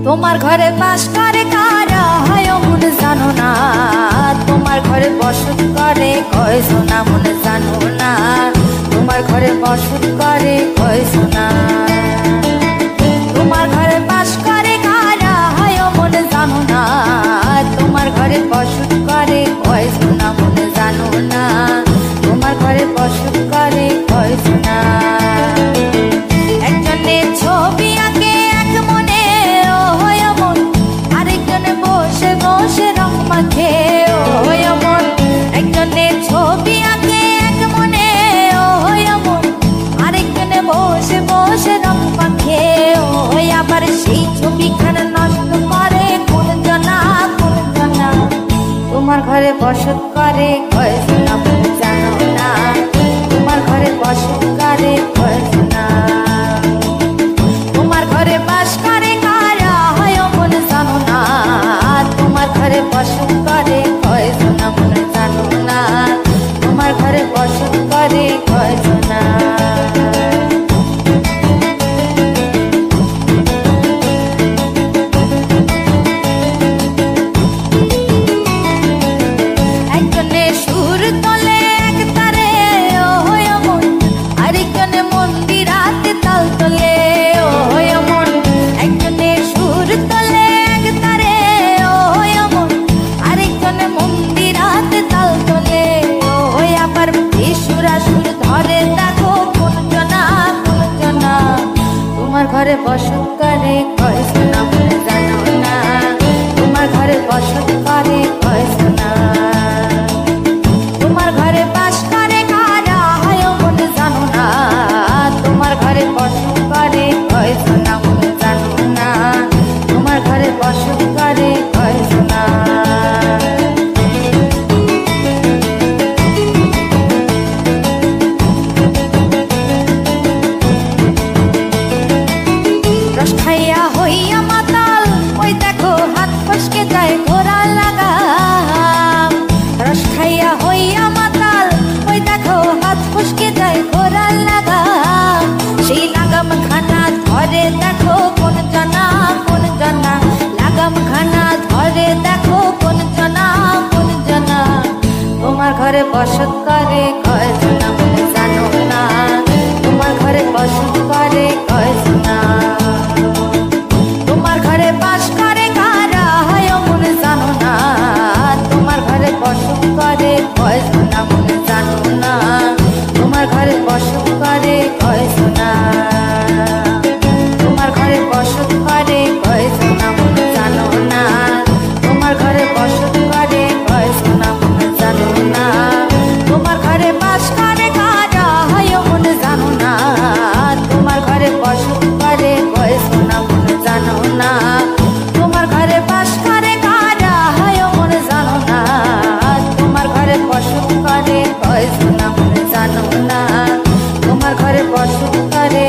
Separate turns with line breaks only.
তোমার ঘরে বাস করে কারা হয় মন জানো না, তোমার ঘরে বসত করে কয়জন মন জানো না, তোমার ঘরে বসত করে কয়জন। তোমার ঘরে বাস করে কারা হয় মন জানো না, তোমার ঘরে বসত করে কয়জন মন জানো না, তোমার ঘরে বসত করে কয়জন। একজনের ছবি আঁকে এক মনে ও হয় মন, আরেকজনে বসে বসে রং মাখে ও হয় মন। একজনের ছবি আঁকে এক মনে ও হয় মন, আরেকজনে বসে বসে রং মাখে ও হয়। আবার সেই ছবিখানা নষ্ট করে কোন জনা কোন জনা, তোমার ঘরে বসত করে কয়জন মন জানো না, তোমার ঘরে বসত করে কয়জন। তোমার ঘরে বাস করে কারা হয় মন জানো না, তোমার ঘরে বসত করে কয়জন মন জানো না, তোমার ঘরে বসত করে কয়জন। একজনে সুর তোলে এক তারে ও হয় মন, আরেকজনে মন্দিরাতে তাল তোলে ও হয় মন। একজনে সুর তোলে এক তারে ও হয় মন, আরেকজনে মন্দিরাতে তাল তোলে ও হয়। আবার সুরা সুর ধরে দেখো কোন জনা কোন জনা, তোমার ঘরে বসত করে কয়জন মন জানো না, তোমার ঘরে বসত করে কয়জন। তোমার ঘরে বাস করে কারা হয় মন জানো না, তোমার ঘরে বসত করে কয়জন মন জানো না, তোমার ঘরে বসত করে কয়জন। রস খাইয়া হইয়া মাতাল ওই দেখো হাত ফসকে যায় ঘোড়া লাগাম। রস খাইয়া হইয়া মাতাল ওই দেখো হাত ফসকে যায় ঘোড়া লাগাম। সেই লাগাম খানা ধরে দেখো কোন জনা কোন জনা, লাগাম খানা ধরে দেখো কোন জনা কোন জনা। তোমার ঘরে বসত করে কয়জন মন জানো না, তোমার ঘরে বসত করে কয়জন। তোমার ঘরে বাস করে কারা হয় মন জানো না, তোমার ঘরে বসত করে কয়জন মন জানো না, তোমার ঘরে বসত করে কয়জন। তোমার ঘরে বসত করে কয়জন মন জানো না, তোমার ঘরে বসত করে কয়জন মন জানো না, তোমার ঘরে বাস করে কারা হয় মন জানো না, তোমার ঘরে বসত করে কয়জন মন জানো না, তোমার ঘরে বাস করে কারা হয় মন জানো না, তোমার ঘরে বসত করে কয়জন মন জানো না, তোমার ঘরে বসত করে